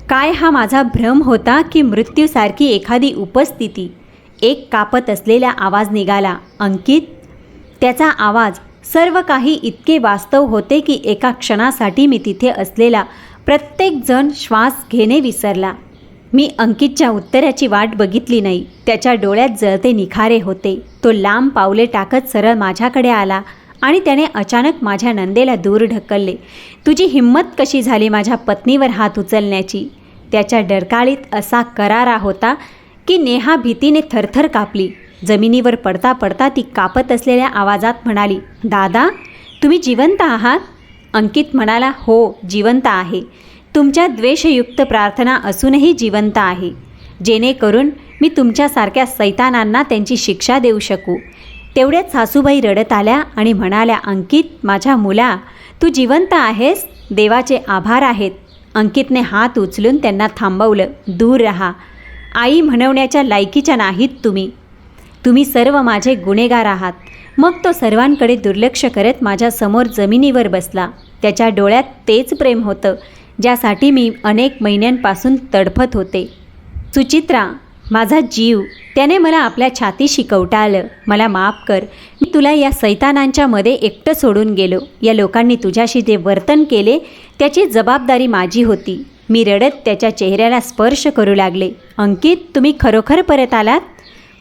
काय हा माझा भ्रम होता की मृत्यूसारखी एखादी उपस्थिती? एक कापत असलेला आवाज निघाला, अंकित. त्याचा आवाज, सर्व काही इतके वास्तव होते की एका क्षणासाठी मी तिथे असलेला प्रत्येकजण श्वास घेणे विसरला. मी अंकितच्या उत्तराची वाट बघितली नाही. त्याच्या डोळ्यात जळते निखारे होते. तो लांब पावले टाकत सरळ माझ्याकडे आला आणि त्याने अचानक माझ्या नंदेला दूर ढकलले. तुझी हिंमत कशी झाली माझ्या पत्नीवर हात उचलण्याची? त्याच्या डरकाळीत असा करारा होता की नेहा भीतीने थरथर कापली. जमिनीवर पडता पडता ती कापत असलेल्या आवाजात म्हणाली, दादा, तुम्ही जिवंत आहात? अंकित म्हणाला, हो, जिवंत आहे. तुमच्या द्वेषयुक्त प्रार्थना असूनही जिवंत आहे, जेणेकरून मी तुमच्यासारख्या सैतानांना त्यांची शिक्षा देऊ शकू. तेवढ्याच सासूबाई रडत आल्या आणि म्हणाल्या, अंकित, माझ्या मुला, तू जिवंत आहेस, देवाचे आभार आहेत. अंकितने हात उचलून त्यांना थांबवलं. दूर रहा. आई म्हणवण्याच्या लायकीच्या नाहीत तुम्ही सर्व माझे गुन्हेगार आहात. मग तो सर्वांकडे दुर्लक्ष करत माझ्यासमोर जमिनीवर बसला. त्याच्या डोळ्यात तेच प्रेम होतं ज्यासाठी मी अनेक महिन्यांपासून तडफत होते. सुचित्रा, माझा जीव, त्याने मला आपल्या छातीशी कवटाळलं. मला माफ कर. मी तुला या सैतानांच्या मध्ये एकटं सोडून गेलो. या लोकांनी तुझ्याशी जे वर्तन केले त्याची जबाबदारी माझी होती. मी रडत त्याच्या चेहऱ्याला स्पर्श करू लागले. अंकित, तुम्ही खरोखर परत आलात?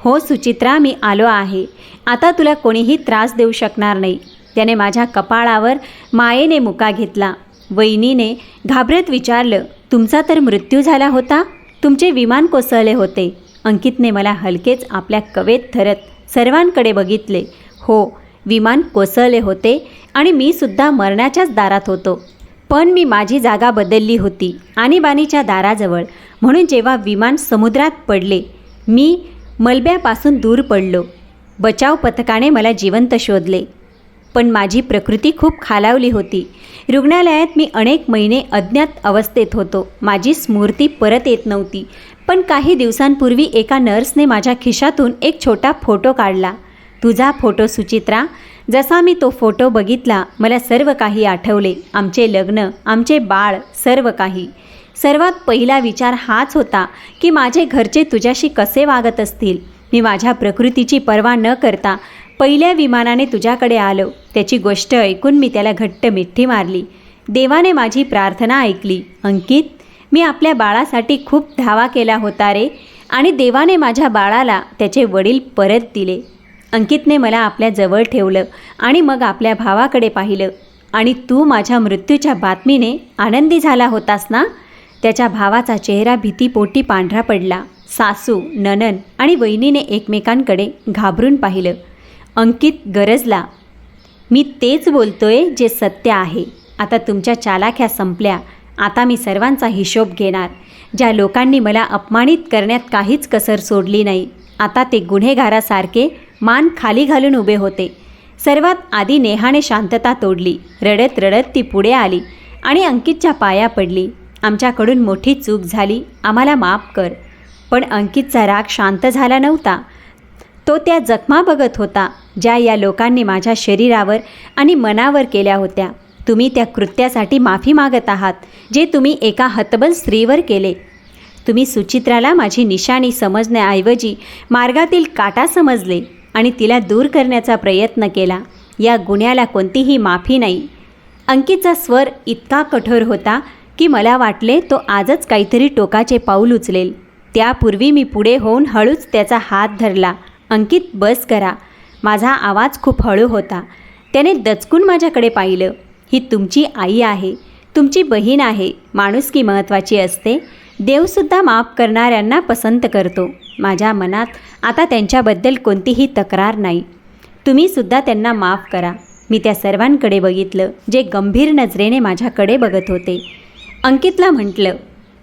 हो सुचित्रा, मी आलो आहे. आता तुला कोणीही त्रास देऊ शकणार नाही. त्याने माझ्या कपाळावर मायेने मुका घेतला. वहिनीने घाबरत विचारलं, तुमचा तर मृत्यू झाला होता? तुमचे विमान कोसळले होते. अंकितने मला हलकेच आपल्या कवेत धरत सर्वांकडे बघितले. हो, विमान कोसळले होते आणि मी सुद्धा मरण्याच्याच दारात होतो. पण मी माझी जागा बदलली होती, आणीबाणीच्या दाराजवळ. म्हणून जेव्हा विमान समुद्रात पडले, मी मलब्यापासून दूर पडलो. बचाव पथकाने मला जिवंत शोधले. पण माझी प्रकृती खूप खालावली होती. रुग्णालयात मी अनेक महिने अज्ञात अवस्थेत होतो. माझी स्मृती परत येत नव्हती. पण काही दिवसांपूर्वी एका नर्सने माझ्या खिशातून एक छोटा फोटो काढला. तुझा फोटो सुचित्रा. जसा मी तो फोटो बघितला मला सर्व काही आठवले. आमचे लग्न, आमचे बाळ, सर्व काही. सर्वात पहिला विचार हाच होता की माझे घरचे तुझ्याशी कसे वागत असतील. मी माझ्या प्रकृतीची पर्वा न करता पहिल्या विमानाने तुझ्याकडे आलो. त्याची गोष्ट ऐकून मी त्याला घट्ट मिठी मारली. देवाने माझी प्रार्थना ऐकली. अंकित, मी आपल्या बाळासाठी खूप धावा केला होता रे, आणि देवाने माझ्या बाळाला त्याचे वडील परत दिले. अंकितने मला आपल्या जवळ ठेवलं आणि मग आपल्या भावाकडे पाहिलं. आणि तू माझ्या मृत्यूच्या बातमीने आनंदी झाला होतास ना? त्याच्या भावाचा चेहरा भीतीपोटी पांढरा पडला. सासू, नणंद आणि वहिनीने एकमेकांकडे घाबरून पाहिलं. अंकित गरजला. मी तेच बोलतोय जे सत्य आहे. आता तुमच्या चालाख्या संपल्या. आता मी सर्वांचा हिशोब घेणार. ज्या लोकांनी मला अपमानित करण्यात काहीच कसर सोडली नाही, आता ते गुन्हेगारासारखे मान खाली घालून उभे होते. सर्वात आधी नेहाने शांतता तोडली. रडत रडत ती पुढे आली आणि अंकितच्या पाया पडली. आमच्याकडून मोठी चूक झाली, आम्हाला माफ कर. पण अंकितचा राग शांत झाला नव्हता. तो त्या जखमा बघत होता ज्या या लोकांनी माझ्या शरीरावर आणि मनावर केल्या होत्या. तुम्ही त्या कृत्यासाठी माफी मागत आहात जे तुम्ही एका हतबल स्त्रीवर केले. तुम्ही सुचित्राला माझी निशाणी समजण्याऐवजी मार्गातील काटा समजले आणि तिला दूर करण्याचा प्रयत्न केला. या गुन्ह्याला कोणतीही माफी नाही. अंकितचा स्वर इतका कठोर होता की मला वाटले तो आजच काहीतरी टोकाचे पाऊल उचलेल. त्यापूर्वी मी पुढे होऊन हळूच त्याचा हात धरला. अंकित, बस करा. माझा आवाज खूप हळू होता. त्याने दचकून माझ्याकडे पाहिलं. ही तुमची आई आहे, तुमची बहीण आहे. माणुसकी महत्त्वाची असते. देवसुद्धा माफ करणाऱ्यांना पसंत करतो. माझ्या मनात आता त्यांच्याबद्दल कोणतीही तक्रार नाही. तुम्हीसुद्धा त्यांना माफ करा. मी त्या सर्वांकडे बघितलं जे गंभीर नजरेने माझ्याकडे बघत होते. अंकितला म्हटलं,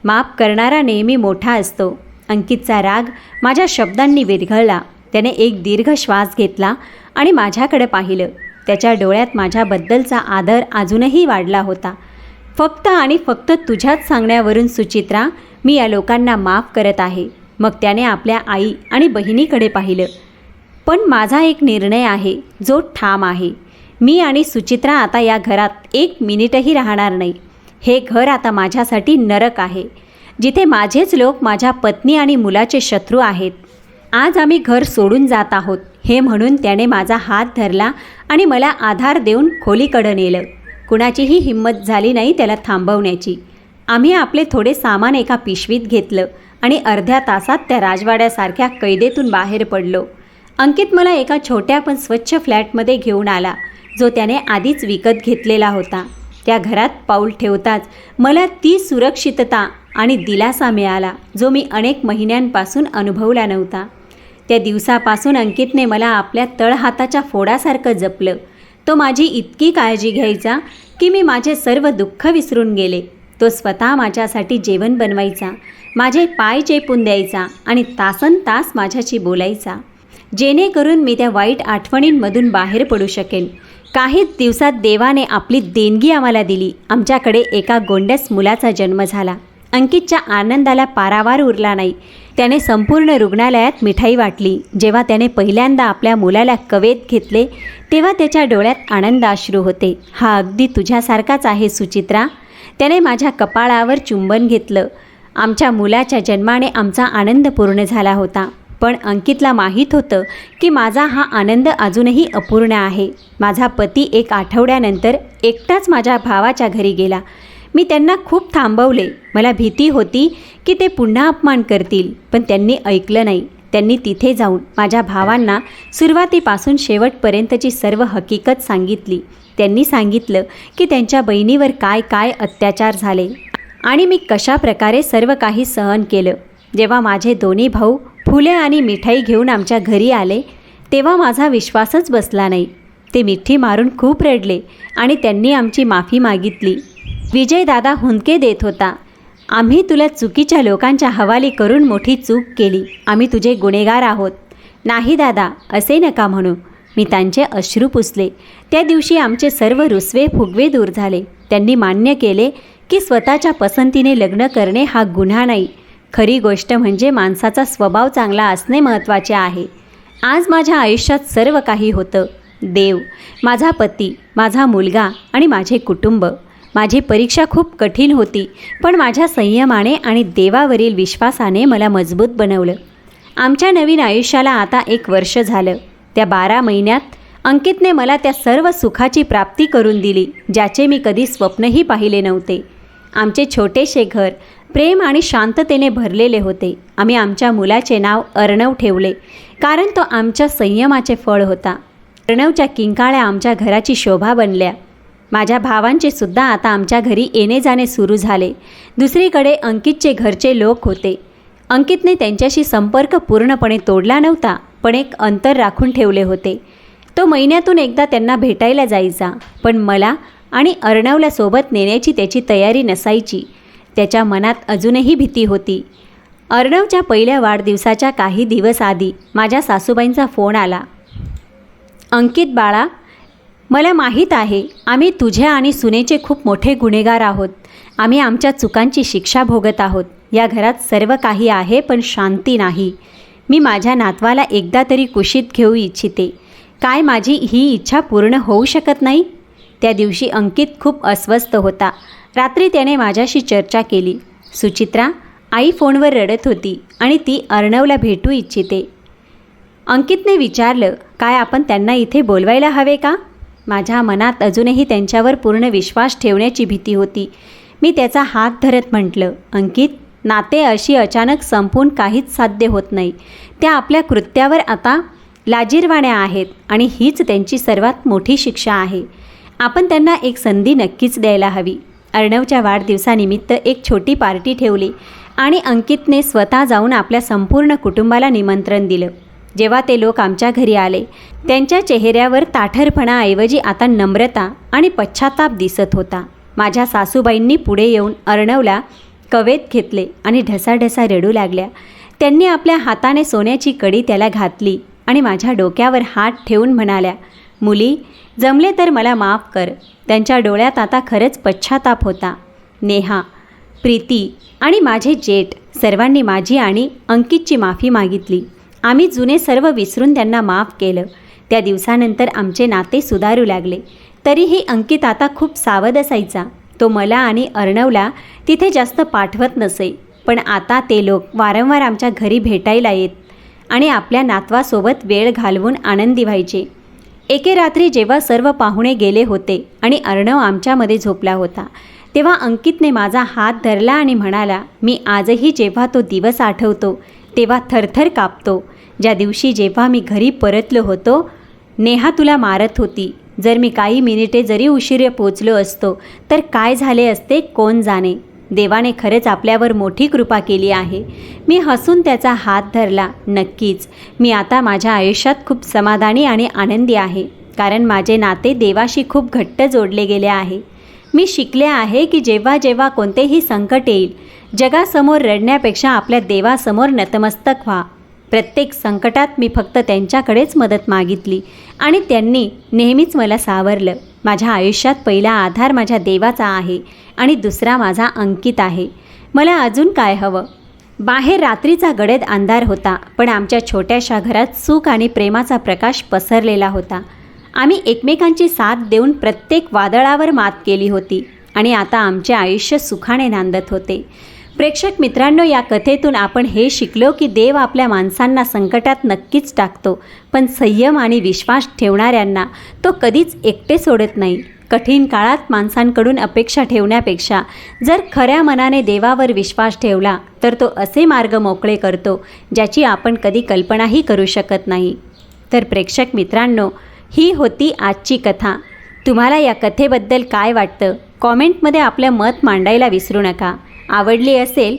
माफ करणारा नेहमी मोठा असतो. अंकितचा राग माझ्या शब्दांनी विरघळला. त्याने एक दीर्घ श्वास घेतला आणि माझ्याकडे पाहिलं. त्याच्या डोळ्यात माझ्याबद्दलचा आदर अजूनही वाढला होता. फक्त आणि फक्त तुझ्याच सांगण्यावरून सुचित्रा, मी या लोकांना माफ करत आहे. मग त्याने आपल्या आई आणि बहिणीकडे पाहिलं. पण माझा एक निर्णय आहे जो ठाम आहे. मी आणि सुचित्रा आता या घरात एक मिनिटही राहणार नाही. हे घर आता माझ्यासाठी नरक आहे, जिथे माझेच लोक माझ्या पत्नी आणि मुलाचे शत्रू आहेत. आज आम्ही घर सोडून जात आहोत. हे म्हणून त्याने माझा हात धरला आणि मला आधार देऊन खोलीकडं नेलं. कुणाचीही हिंमत झाली नाही त्याला थांबवण्याची. आम्ही आपले थोडे सामान एका पिशवीत घेतलं आणि अर्ध्या तासात त्या राजवाड्यासारख्या कैदेतून बाहेर पडलो. अंकित मला एका छोट्या पण स्वच्छ फ्लॅटमध्ये घेऊन आला, जो त्याने आधीच विकत घेतलेला होता. त्या घरात पाऊल ठेवताच मला ती सुरक्षितता आणि दिलासा मिळाला जो मी अनेक महिन्यांपासून अनुभवला नव्हता. त्या दिवसापासून अंकितने मला आपल्या तळहाताच्या फोडासारखं जपलं. तो माझी इतकी काळजी घ्यायचा की मी माझे सर्व दुःख विसरून गेले. तो स्वतः माझ्यासाठी जेवण बनवायचा, माझे पाय चेपून द्यायचा आणि तासनतास माझ्याशी बोलायचा, जेणेकरून मी त्या वाईट आठवणींमधून बाहेर पडू शकेन. काहीच दिवसात देवाने आपली देणगी आम्हाला दिली. आमच्याकडे एका गोंडस मुलाचा जन्म झाला. अंकितच्या आनंदाला पारावार उरला नाही. त्याने संपूर्ण रुग्णालयात मिठाई वाटली. जेव्हा त्याने पहिल्यांदा आपल्या मुलाला कवेत घेतले तेव्हा त्याच्या डोळ्यात आनंदाश्रू होते. हा अगदी तुझ्यासारखाच आहे सुचित्रा. त्याने माझ्या कपाळावर चुंबन घेतलं. आमच्या मुलाच्या जन्माने आमचा आनंद पूर्ण झाला होता. पण अंकितला माहीत होतं की माझा हा आनंद अजूनही अपूर्ण आहे. माझा पती एक आठवड्यानंतर एकटाच माझ्या भावाच्या घरी गेला. मी त्यांना खूप थांबवले. मला भीती होती की ते पुन्हा अपमान करतील, पण त्यांनी ऐकलं नाही. त्यांनी तिथे जाऊन माझ्या भावांना सुरुवातीपासून शेवटपर्यंतची सर्व हकीकत सांगितली. त्यांनी सांगितलं की त्यांच्या बहिणीवर काय काय अत्याचार झाले आणि मी कशा प्रकारे सर्व काही सहन केलं. जेव्हा माझे दोन्ही भाऊ फुले आणि मिठाई घेऊन आमच्या घरी आले तेव्हा माझा विश्वासच बसला नाही. ते मिठी मारून खूप रडले आणि त्यांनी आमची माफी मागितली. विजयदादा हुंदके देत होता. आम्ही तुला चुकीच्या लोकांच्या हवाली करून मोठी चूक केली. आम्ही तुझे गुन्हेगार आहोत. नाही दादा, असे नका म्हणू. मी त्यांचे अश्रू पुसले. त्या दिवशी आमचे सर्व रुसवे फुगवे दूर झाले. त्यांनी मान्य केले की स्वतःच्या पसंतीने लग्न करणे हा गुन्हा नाही. खरी गोष्ट म्हणजे माणसाचा स्वभाव चांगला असणे महत्त्वाचे आहे. आज माझ्या आयुष्यात सर्व काही होतं. देव, माझा पती, माझा मुलगा आणि माझे कुटुंब. माझी परीक्षा खूप कठीण होती, पण माझ्या संयमाने आणि देवावरील विश्वासाने मला मजबूत बनवलं. आमच्या नवीन आयुष्याला आता 1 वर्ष झालं. त्या 12 महिन्यात अंकितने मला त्या सर्व सुखाची प्राप्ती करून दिली, ज्याचे मी कधी स्वप्नही पाहिले नव्हते. आमचे छोटेसे घर प्रेम आणि शांततेने भरलेले होते. आम्ही आमच्या मुलाचे नाव अर्णव ठेवले, कारण तो आमच्या संयमाचे फळ होता. अर्णवच्या किंकाळ्या आमच्या घराची शोभा बनल्या. माझ्या भावांचे सुद्धा आता आमच्या घरी येणे जाणे सुरू झाले. दुसरीकडे अंकितचे घरचे लोक होते. अंकितने त्यांच्याशी संपर्क पूर्णपणे तोडला नव्हता, पण एक अंतर राखून ठेवले होते. तो महिन्यातून एकदा त्यांना भेटायला जायचा, पण मला आणि अर्णवला सोबत नेण्याची त्याची तयारी नसायची. त्याच्या मनात अजूनही भीती होती. अर्णवच्या पहिल्या वाढदिवसाच्या काही दिवस आधी माझ्या सासूबाईंचा फोन आला. अंकित बाळा, मला माहीत आहे आम्ही तुझ्या आणि सुनेचे खूप मोठे गुन्हेगार आहोत. आम्ही आमच्या चुकांची शिक्षा भोगत आहोत. या घरात सर्व काही आहे, पण शांती नाही. मी माझ्या नातवाला एकदा तरी कुशीत घेऊ इच्छिते. काय माझी ही इच्छा पूर्ण होऊ शकत नाही? त्या दिवशी अंकित खूप अस्वस्थ होता. रात्री त्याने माझ्याशी चर्चा केली. सुचित्रा, आई फोनवर रडत होती आणि ती अर्णवला भेटू इच्छिते. अंकितने विचारलं, काय आपण त्यांना इथे बोलवायला हवे का? माझ्या मनात अजूनही त्यांच्यावर पूर्ण विश्वास ठेवण्याची भीती होती. मी त्याचा हात धरत म्हटलं, अंकित, नाते अशी अचानक संपून काहीच साध्य होत नाही. त्या आपल्या कृत्यावर आता लाजिरवाण्या आहेत आणि हीच त्यांची सर्वात मोठी शिक्षा आहे. आपण त्यांना एक संधी नक्कीच द्यायला हवी. अर्णवच्या वाढदिवसानिमित्त एक छोटी पार्टी ठेवली आणि अंकितने स्वतः जाऊन आपल्या संपूर्ण कुटुंबाला निमंत्रण दिलं. जेव्हा ते लोक आमच्या घरी आले, त्यांच्या चेहऱ्यावर ताठरपणाऐवजी आता नम्रता आणि पश्चाताप दिसत होता. माझ्या सासूबाईंनी पुढे येऊन अर्णवला कवेत घेतले आणि ढसाढसा रडू लागल्या. त्यांनी आपल्या हाताने सोन्याची कडी त्याला घातली आणि माझ्या डोक्यावर हात ठेवून म्हणाल्या, मुली, जमले तर मला माफ कर. त्यांच्या डोळ्यात आता खरंच पश्चाताप होता. नेहा, प्रीती आणि माझे जेठ सर्वांनी माझी आणि अंकितची माफी मागितली. आम्ही जुने सर्व विसरून त्यांना माफ केलं. त्या दिवसानंतर आमचे नाते सुधारू लागले. तरीही अंकित आता खूप सावध असायचा. तो मला आणि अर्णवला तिथे जास्त पाठवत नसे, पण आता ते लोक वारंवार आमच्या घरी भेटायला येत आणि आपल्या नातवासोबत वेळ घालवून आनंदी व्हायचे. एके रात्री जेव्हा सर्व पाहुणे गेले होते आणि अर्णव आमच्यामध्ये झोपला होता, तेव्हा अंकितने माझा हात धरला आणि म्हणाला, मी आजही जेव्हा तो दिवस आठवतो तेव्हा थरथर कापतो. ज्या दिवशी जेव्हा मी घरी परतलो होतो, नेहा तुला मारत होती. जर मी काही मिनिटे जरी उशिरा पोचलो असतो तर काय झाले असते कोण जाणे. देवाने खरंच आपल्यावर मोठी कृपा केली आहे. मी हसून त्याचा हात धरला. नक्कीच, मी आता माझ्या आयुष्यात खूप समाधानी आणि आनंदी आहे, कारण माझे नाते देवाशी खूप घट्ट जोडले गेले आहे. मी शिकले आहे की जेव्हा जेव्हा कोणतेही संकट येईल, जगासमोर रडण्यापेक्षा आपल्या देवासमोर नतमस्तक व्हा. प्रत्येक संकटात मी फक्त त्यांच्याकडेच मदत मागितली आणि त्यांनी नेहमीच मला सावरलं. माझ्या आयुष्यात पहिला आधार माझ्या देवाचा आहे आणि दुसरा माझा अंकित आहे. मला अजून काय हवं? बाहेर रात्रीचा गडद अंधार होता, पण आमच्या छोट्याशा घरात सुख आणि प्रेमाचा प्रकाश पसरलेला होता. आम्ही एकमेकांची साथ देऊन प्रत्येक वादळावर मात केली होती आणि आता आमचे आयुष्य सुखाने नांदत होते. प्रेक्षक मित्रांनो, या कथेतून आपण हे शिकलो की देव आपल्या माणसांना संकटात नक्कीच टाकतो, पण संयम आणि विश्वास ठेवणाऱ्यांना तो कधीच एकटे सोडत नाही. कठीण काळात माणसांकडून अपेक्षा ठेवण्यापेक्षा जर खऱ्या मनाने देवावर विश्वास ठेवला तर तो असे मार्ग मोकळे करतो ज्याची आपण कधी कल्पनाही करू शकत नाही. तर प्रेक्षक मित्रांनो, ही होती आजची कथा. तुम्हाला या कथेबद्दल काय वाटतं? कॉमेंटमध्ये आपलं मत मांडायला विसरू नका. आवडली असेल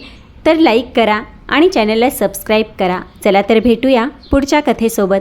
तर लाईक करा आणि चॅनलला सबस्क्राईब करा. चला तर भेटूया पुढच्या कथेसोबत.